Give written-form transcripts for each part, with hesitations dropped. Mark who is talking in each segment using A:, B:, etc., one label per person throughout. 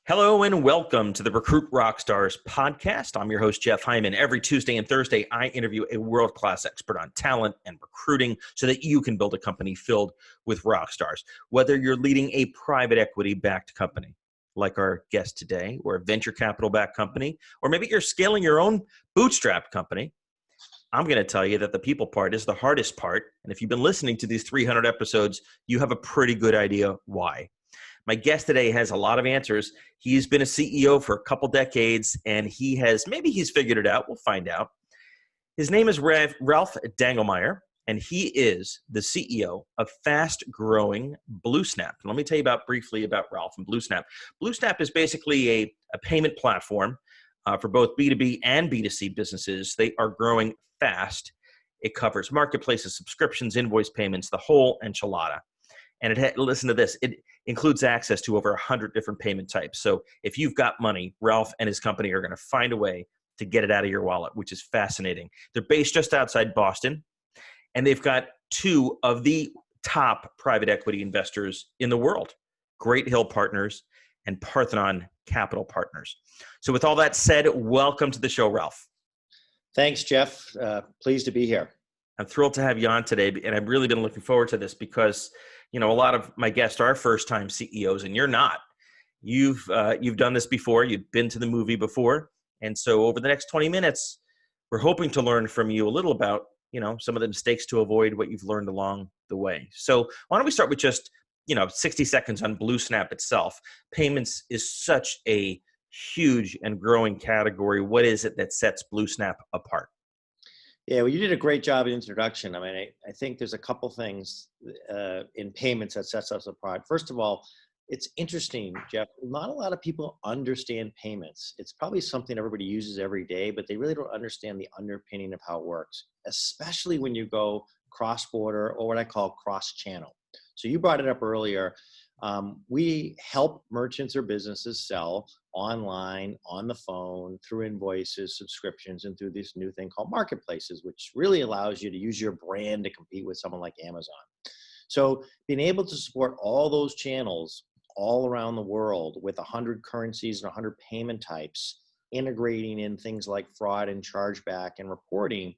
A: Hello and welcome to the Recruit Rockstars podcast. I'm your host, Jeff Hyman. Every Tuesday and Thursday, I interview a world-class expert on talent and recruiting so that you can build a company filled with rock stars. Whether you're leading a private equity-backed company, like our guest today, or a venture capital-backed company, or maybe you're scaling your own bootstrap company, I'm going to tell you that the people part is the hardest part. And if you've been listening to these 300 episodes, you have a pretty good idea why. My guest today has a lot of answers. He's been a CEO for a couple decades, and maybe he's figured it out. We'll find out. His name is Ralph Dangelmaier, and he is the CEO of fast-growing BlueSnap. Let me tell you briefly about Ralph and BlueSnap. BlueSnap is basically a payment platform for both B2B and B2C businesses. They are growing fast. It covers marketplaces, subscriptions, invoice payments, the whole enchilada. And listen to this, it includes access to over 100 different payment types. So if you've got money, Ralph and his company are going to find a way to get it out of your wallet, which is fascinating. They're based just outside Boston, and they've got two of the top private equity investors in the world, Great Hill Partners and Parthenon Capital Partners. So with all that said, welcome to the show, Ralph.
B: Thanks, Jeff. Pleased to be here.
A: I'm thrilled to have you on today, and I've really been looking forward to this because a lot of my guests are first-time CEOs, and you're not. You've done this before. You've been to the movie before. And so over the next 20 minutes, we're hoping to learn from you a little about, some of the mistakes to avoid, what you've learned along the way. So why don't we start with just, 60 seconds on BlueSnap itself. Payments is such a huge and growing category. What is it that sets BlueSnap apart?
B: Yeah, well, you did a great job in introduction. I mean, I think there's a couple things in payments that sets us apart. First of all, it's interesting, Jeff. Not a lot of people understand payments. It's probably something everybody uses every day, but they really don't understand the underpinning of how it works, especially when you go cross-border or what I call cross-channel. So you brought it up earlier. We help merchants or businesses sell online, on the phone, through invoices, subscriptions, and through this new thing called marketplaces, which really allows you to use your brand to compete with someone like Amazon. So being able to support all those channels all around the world with 100 currencies and 100 payment types, integrating in things like fraud and chargeback and reporting,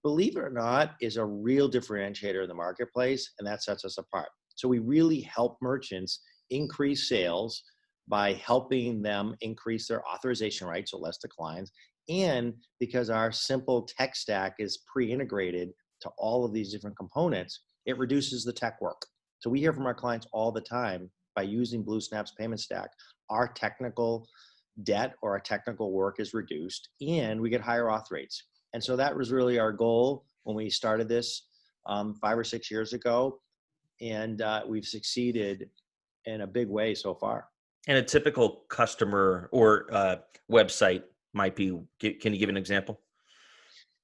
B: believe it or not, is a real differentiator in the marketplace, and that sets us apart. So we really help merchants increase sales by helping them increase their authorization rates, so less declines, and because our simple tech stack is pre-integrated to all of these different components, it reduces the tech work. So we hear from our clients all the time, by using BlueSnap's payment stack, our technical debt or our technical work is reduced, and we get higher auth rates. And so that was really our goal when we started this 5 or 6 years ago. And we've succeeded in a big way so far.
A: And a typical customer or website might be, can you give an example?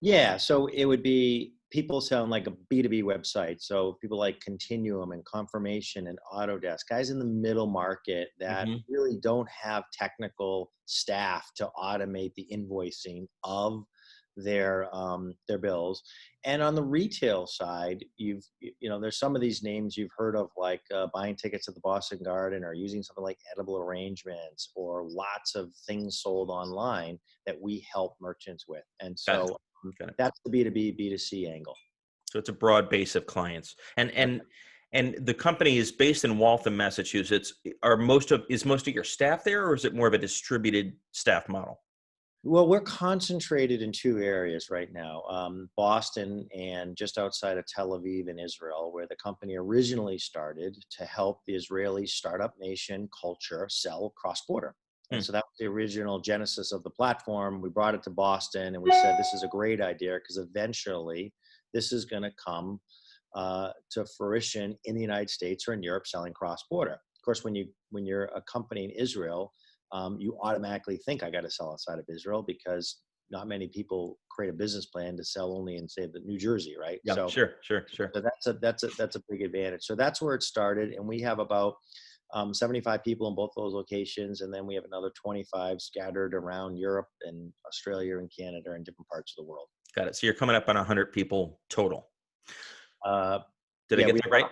B: Yeah, so it would be, people sound like a B2B website. So people like Continuum and Confirmation and Autodesk, guys in the middle market that really don't have technical staff to automate the invoicing of their bills. And on the retail side, there's some of these names you've heard of, like buying tickets at the Boston Garden, or using something like Edible Arrangements, or lots of things sold online that we help merchants with. And so that's the B2B, B2C angle.
A: So it's a broad base of clients. And the company is based in Waltham, Massachusetts. Is most of your staff there, or is it more of a distributed staff model?
B: Well, we're concentrated in 2 areas right now, Boston and just outside of Tel Aviv in Israel, where the company originally started to help the Israeli startup nation culture sell cross-border. And so that was the original genesis of the platform. We brought it to Boston, and we said, this is a great idea because eventually this is going to come to fruition in the United States or in Europe, selling cross-border. Of course, when you're a company in Israel, you automatically think, I got to sell outside of Israel, because not many people create a business plan to sell only in, say, the New Jersey, right?
A: Yeah, so, sure.
B: So that's a big advantage. So that's where it started, and we have about 75 people in both those locations, and then we have another 25 scattered around Europe and Australia and Canada and different parts of the world.
A: Got it. So you're coming up on 100 people total. Did I get that right?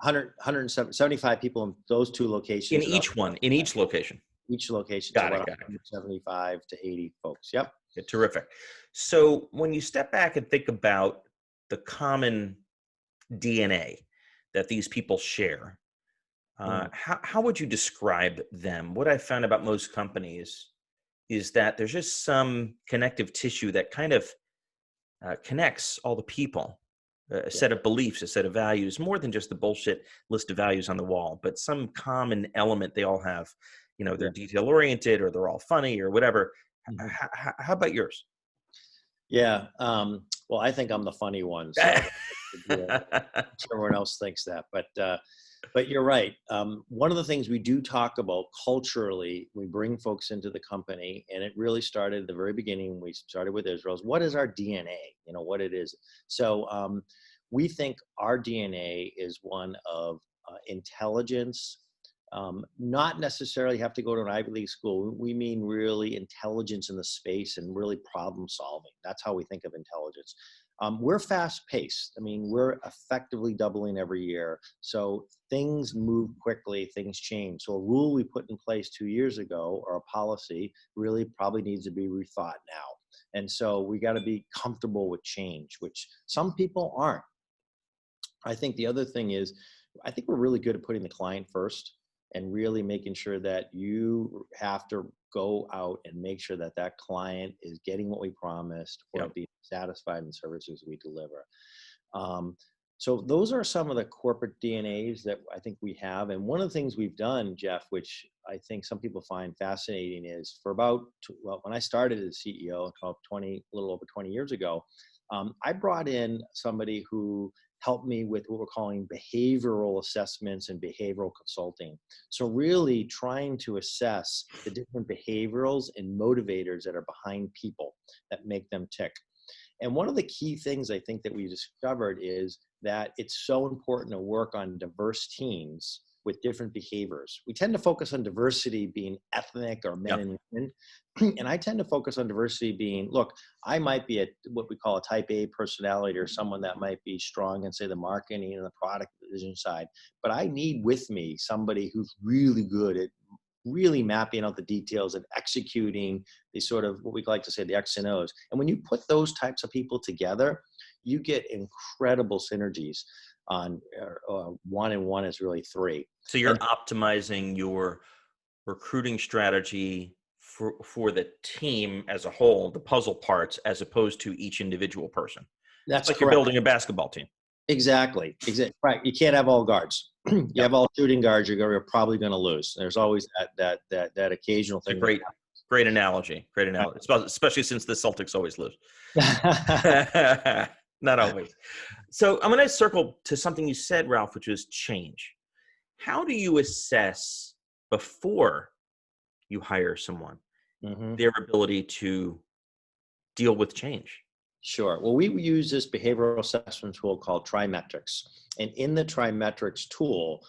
B: 175 people in those 2 locations.
A: In each location.
B: Each location is
A: Got
B: about
A: it.
B: 75 to 80 folks. Yep.
A: Yeah, terrific. So when you step back and think about the common DNA that these people share,
B: Mm.
A: how would you describe them? What I found about most companies is that there's just some connective tissue that kind of connects all the people, a
B: Yeah.
A: set of beliefs, a set of values, more than just the bullshit list of values on the wall, but some common element they all have. You know, they're
B: Yeah.
A: detail oriented or they're all funny or whatever.
B: Mhm.
A: How about yours?
B: Yeah. Well, I think I'm the funny one, so everyone else thinks that. But you're right. One of the things we do talk about culturally, we bring folks into the company, and it really started at the very beginning. We started with Israel's. What is our DNA? You know what it is. So we think our DNA is one of intelligence. Not necessarily have to go to an Ivy League school. We mean really intelligence in the space and really problem solving. That's how we think of intelligence. We're fast paced. I mean, we're effectively doubling every year. So things move quickly, things change. So a rule we put in place 2 years ago or a policy really probably needs to be rethought now. And so we got to be comfortable with change, which some people aren't. I think the other thing is, I think we're really good at putting the client first and really making sure that you have to go out and make sure that that client is getting what we promised or
A: Yep.
B: being satisfied in the services we deliver. Um, so those are some of the corporate DNAs that I think we have. And one of the things we've done, Jeff, which I think some people find fascinating, is for when I started as CEO about a little over 20 years ago, I brought in somebody who helped me with what we're calling behavioral assessments and behavioral consulting. So really trying to assess the different behaviorals and motivators that are behind people that make them tick. And one of the key things I think that we discovered is that it's so important to work on diverse teams with different behaviors. We tend to focus on diversity being ethnic or men
A: Yep.
B: and women. And I tend to focus on diversity being, look, I might be what we call a type A personality or someone that might be strong in, say, the marketing and the product division side. But I need with me somebody who's really good at really mapping out the details and executing the sort of what we like to say the X and O's. And when you put those types of people together, you get incredible synergies on 1 and 1 is really 3.
A: So you're
B: And
A: optimizing your recruiting strategy for the team as a whole, the puzzle parts, as opposed to each individual person. It's
B: that's
A: like you're
B: correct.
A: building a basketball team.
B: Exactly. Right. You can't have all guards. You
A: Yep.
B: have all shooting guards, you're probably going to lose. There's always that occasional
A: It's a
B: thing.
A: great analogy. Great analogy, especially since the Celtics always lose. Not always. So I'm going to circle to something you said, Ralph, which is change. How do you assess before you hire someone
B: Mhm.
A: their ability to deal with change?
B: Sure. Well, we use this behavioral assessment tool called Trimetrics. And in the Trimetrics tool,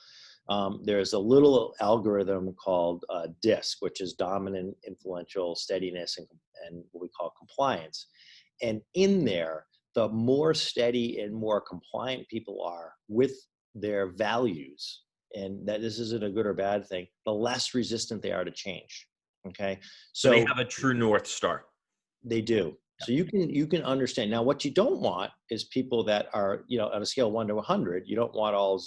B: there's a little algorithm called DISC, which is dominant, influential, steadiness, and what we call compliance. And in there, the more steady and more compliant people are with their values, and that this isn't a good or bad thing, the less resistant they are to change. Okay.
A: So they
B: So
A: have a true North Star.
B: they do. So you can understand. Now, what you don't want is people that are, on a scale of 1 to 100, you don't want all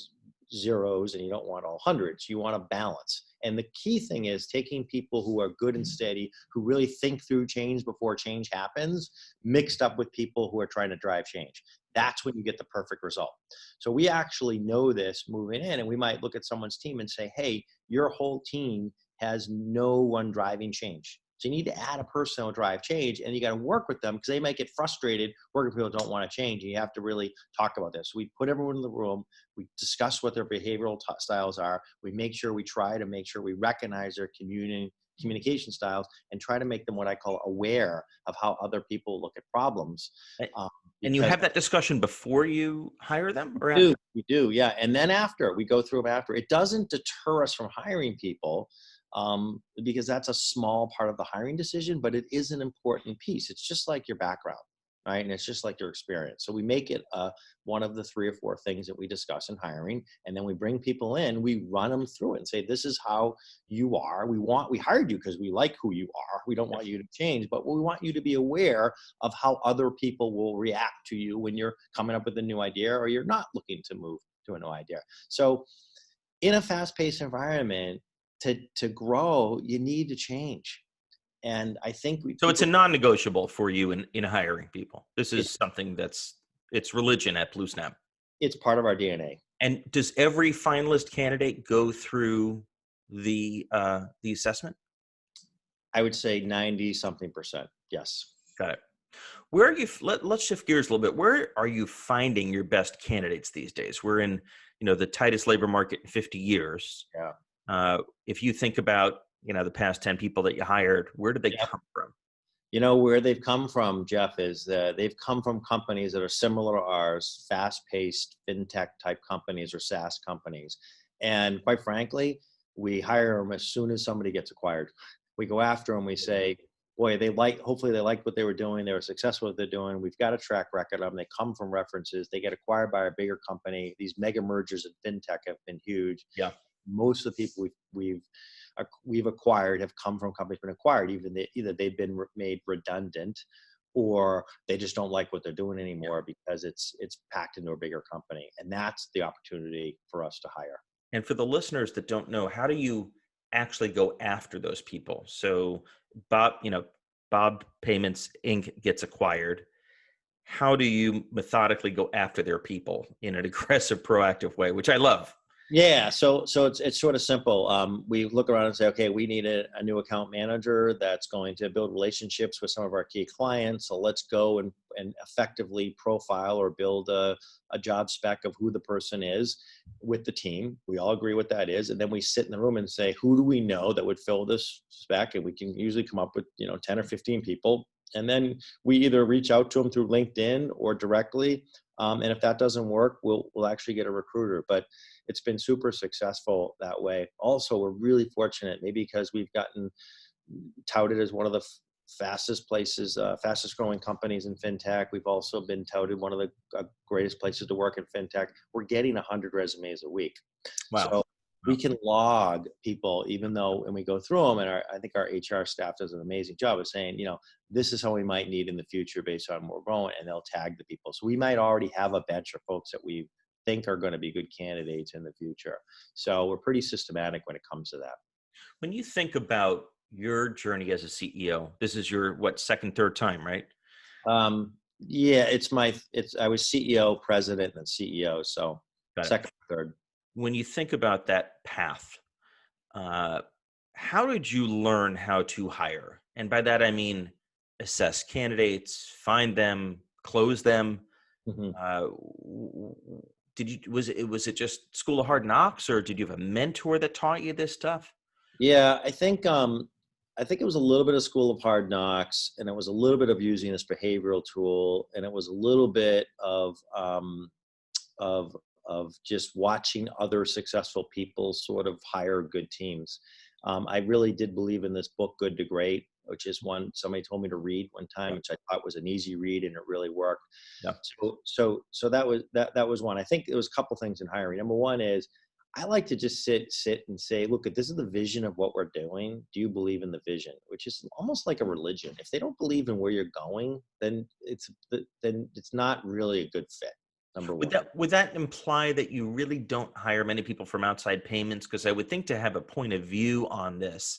B: zeros and you don't want all hundreds. You want a balance. And the key thing is taking people who are good and steady, who really think through change before change happens, mixed up with people who are trying to drive change. That's when you get the perfect result. So we actually know this moving in, and we might look at someone's team and say, hey, your whole team has no one driving change. So you need to add a person who will drive change, and you got to work with them because they might get frustrated working with people who don't want to change. And you have to really talk about this. So we put everyone in the room. We discuss what their behavioral styles are. We make sure we recognize their communication styles and try to make them what I call aware of how other people look at problems.
A: And you have that discussion before you hire them or after?
B: We do, yeah. And then after, we go through them after. It doesn't deter us from hiring people because that's a small part of the hiring decision, but it is an important piece. It's just like your background. right? And it's just like your experience. So we make it one of the 3 or 4 things that we discuss in hiring. And then we bring people in, we run them through it and say, this is how you are. We hired you because we like who you are. We don't want you to change, but we want you to be aware of how other people will react to you when you're coming up with a new idea or you're not looking to move to a new idea. So in a fast-paced environment, to grow, you need to change. And I think
A: So it's a non-negotiable for you in hiring people. This is something it's religion at BlueSnap.
B: It's part of our DNA.
A: And does every finalist candidate go through the assessment?
B: I would say 90 something percent. Yes.
A: Got it. Where are you? Let's shift gears a little bit. Where are you finding your best candidates these days? We're in, the tightest labor market in 50 years.
B: Yeah.
A: If you think about, the past 10 people that you hired, where did they come from?
B: Where they've come from, Jeff, is that they've come from companies that are similar to ours, fast-paced fintech type companies or SaaS companies. And quite frankly, we hire them as soon as somebody gets acquired. We go after them. We say, boy, hopefully they liked what they were doing. They were successful at what they're doing. We've got a track record of them. They come from references. They get acquired by a bigger company. These mega mergers in fintech have been huge.
A: Yeah.
B: Most of the people we've acquired have come from companies been acquired. Either they've been made redundant, or they just don't like what they're doing anymore because it's packed into a bigger company. And that's the opportunity for us to hire.
A: And for the listeners that don't know, how do you actually go after those people? So Bob Payments Inc. gets acquired. How do you methodically go after their people in an aggressive, proactive way, which I love?
B: Yeah, so it's sort of simple. We look around and say, okay, we need a new account manager that's going to build relationships with some of our key clients. So let's go and effectively profile or build a job spec of who the person is with the team. We all agree what that is. And then we sit in the room and say, who do we know that would fill this spec? And we can usually come up with, 10 or 15 people. And then we either reach out to them through LinkedIn or directly. And if that doesn't work, we'll actually get a recruiter. But it's been super successful that way. Also, we're really fortunate, maybe because we've gotten touted as one of the fastest growing companies in fintech. We've also been touted one of the greatest places to work in fintech. We're getting 100 resumes a week.
A: Wow.
B: So we can log people, even though, and we go through them, and I think our HR staff does an amazing job of saying, this is how we might need in the future based on where we're going, and they'll tag the people. So we might already have a bench of folks that we think are going to be good candidates in the future. So we're pretty systematic when it comes to that.
A: When you think about your journey as a CEO, this is your, second, third time, right?
B: Yeah, I was CEO, president, and CEO. So second, third.
A: When you think about that path, how did you learn how to hire? And by that, I mean, assess candidates, find them, close them.
B: Mm-hmm.
A: Was it just School of Hard Knocks, or did you have a mentor that taught you this stuff?
B: Yeah, I think it was a little bit of School of Hard Knocks, and it was a little bit of using this behavioral tool, and it was a little bit of just watching other successful people sort of hire good teams. I really did believe in this book, Good to Great, which is one somebody told me to read one time, which I thought was an easy read, and it really worked.
A: Yeah.
B: So that was one. I think there was a couple things in hiring. Number one is I like to just sit and say, look, this is the vision of what we're doing. Do you believe in the vision? Which is almost like a religion. If they don't believe in where you're going, then it's not really a good fit. Number one.
A: Would that imply that you really don't hire many people from outside payments? Because I would think to have a point of view on this,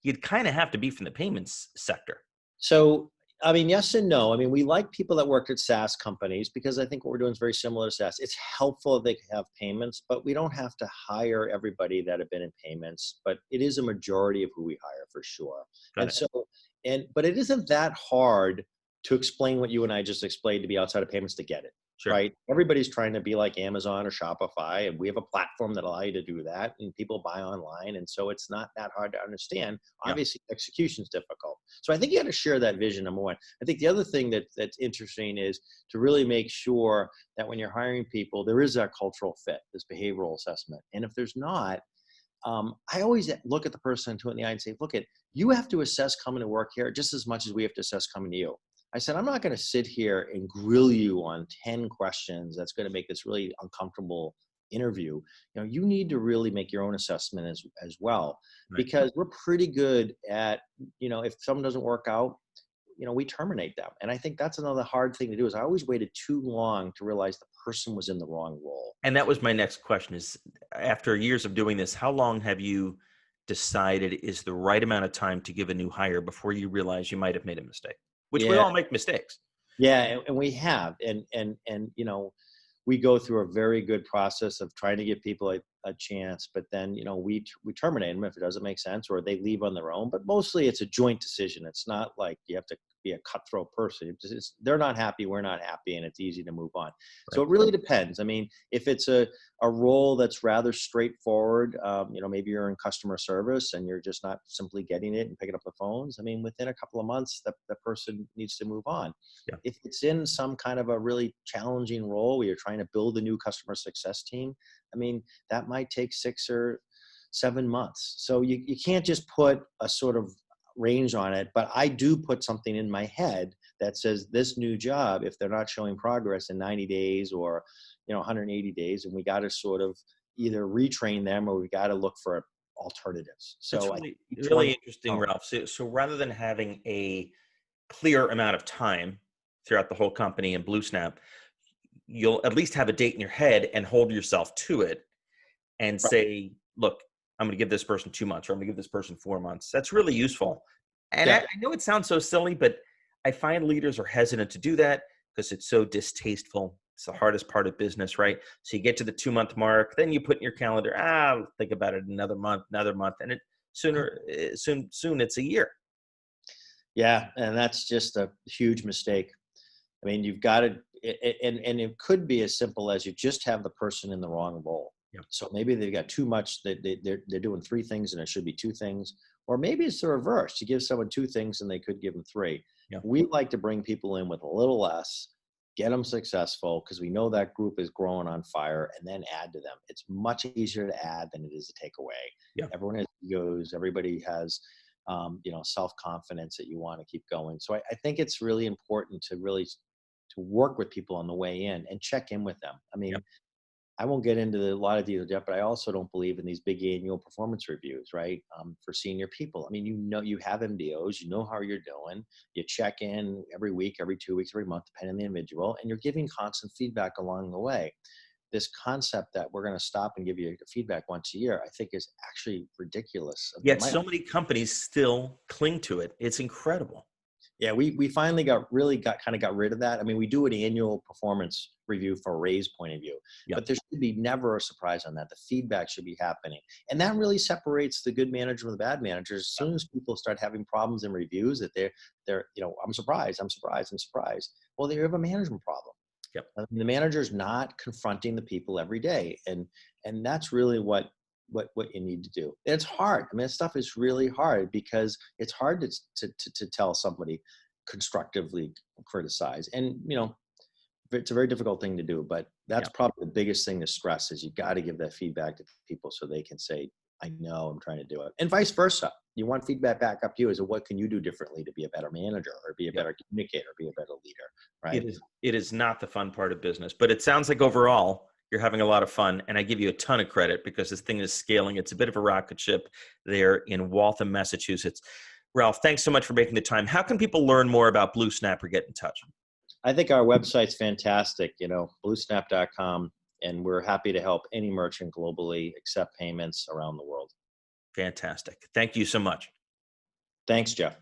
A: you'd kind of have to be from the payments sector.
B: So, I mean, yes and no. I mean, we like people that work at SaaS companies because I think what we're doing is very similar to SaaS. It's helpful if they have payments, but we don't have to hire everybody that have been in payments, but it is a majority of who we hire for sure. But it isn't that hard to explain what you and I just explained to be outside of payments to get it.
A: Sure.
B: Right? Everybody's trying to be like Amazon or Shopify, and we have a platform that allows you to do that, and people buy online, and so it's not that hard to understand. Obviously, execution is difficult. So I think you got to share that vision, number one. I think the other thing that's interesting is to really make sure that when you're hiring people, there is that cultural fit, this behavioral assessment. And if there's not, I always look at the person in the eye and say, look, you have to assess coming to work here just as much as we have to assess coming to you. I said, I'm not going to sit here and grill you on 10 questions. That's going to make this really uncomfortable interview. You need to really make your own assessment as well,
A: Right.
B: because we're pretty good at, if someone doesn't work out, we terminate them. And I think that's another hard thing to do, is I always waited too long to realize the person was in the wrong role.
A: And that was my next question is, after years of doing this, how long have you decided is the right amount of time to give a new hire before you realize you might have made a mistake? Which we
B: Yeah.
A: all make mistakes.
B: Yeah. And we have, and we go through a very good process of trying to give people a chance, but then, we terminate them if it doesn't make sense, or they leave on their own. But mostly it's a joint decision. It's not like you have to be a cutthroat person. They're not happy, we're not happy, and it's easy to move on. So
A: Right.
B: it really depends. I mean, if it's a role that's rather straightforward, maybe you're in customer service and you're just not simply getting it and picking up the phones. I mean, within a couple of months, the person needs to move on.
A: Yeah.
B: If it's in some kind of a really challenging role where you're trying to build a new customer success team, I mean, that might take 6 or 7 months. So you can't just put a sort of range on it, but I do put something in my head that says this new job, if they're not showing progress in 90 days or 180 days, and we got to sort of either retrain them or we got to look for alternatives.
A: That's
B: So each one,
A: really interesting, Ralph. So rather than having a clear amount of time throughout the whole company in BlueSnap, you'll at least have a date in your head and hold yourself to it and
B: right.
A: say, look, I'm going to give this person 2 months, or I'm going to give this person 4 months. That's really useful. And
B: Yeah.
A: I know it sounds so silly, but I find leaders are hesitant to do that because it's so distasteful. It's the hardest part of business, right? So you get to the 2-month mark, then you put in your calendar, I'll think about it another month, and it soon it's a year.
B: Yeah, and that's just a huge mistake. I mean, you've got to, and it could be as simple as you just have the person in the wrong role.
A: Yeah.
B: So maybe they've got too much, they're doing 3 things and it should be 2 things. Or maybe it's the reverse. You give someone 2 things and they could give them 3.
A: Yeah.
B: We like to bring people in with a little less, get them successful, because we know that group is growing on fire, and then add to them. It's much easier to add than it is to take away.
A: Yeah.
B: Everyone has egos. Everybody has, self-confidence that you want to keep going. So I think it's really important to work with people on the way in and check in with them. I mean,
A: Yeah.
B: I won't get into a lot of detail, Jeff, but I also don't believe in these big annual performance reviews, right? For senior people. I mean, you have MDOs, you know how you're doing. You check in every week, every 2 weeks, every month, depending on the individual, and you're giving constant feedback along the way. This concept that we're going to stop and give you feedback once a year, I think is actually ridiculous.
A: Yet so many companies still cling to it. It's incredible.
B: Yeah, we finally got rid of that. I mean, we do an annual performance review for a raise point of view,
A: Yeah.
B: but there should be never a surprise on that. The feedback should be happening. And that really separates the good manager from the bad managers. As soon as people start having problems in reviews that they're, I'm surprised. Well, they have a management problem.
A: Yep.
B: The manager's not confronting the people every day. And that's really what you need to do. And it's hard. I mean, this stuff is really hard because it's hard to tell somebody constructively criticize. And, it's a very difficult thing to do, but that's probably the biggest thing to stress is you got to give that feedback to people so they can say, I know I'm trying to do it, and vice versa. You want feedback back up to you as to what can you do differently to be a better manager or be a better communicator, be a better leader, right?
A: It is not the fun part of business, but it sounds like overall you're having a lot of fun, and I give you a ton of credit because this thing is scaling. It's a bit of a rocket ship there in Waltham, Massachusetts. Ralph, thanks so much for making the time. How can people learn more about BlueSnap or get in touch?
B: I think our website's fantastic, bluesnap.com, and we're happy to help any merchant globally accept payments around the world.
A: Fantastic. Thank you so much.
B: Thanks, Jeff.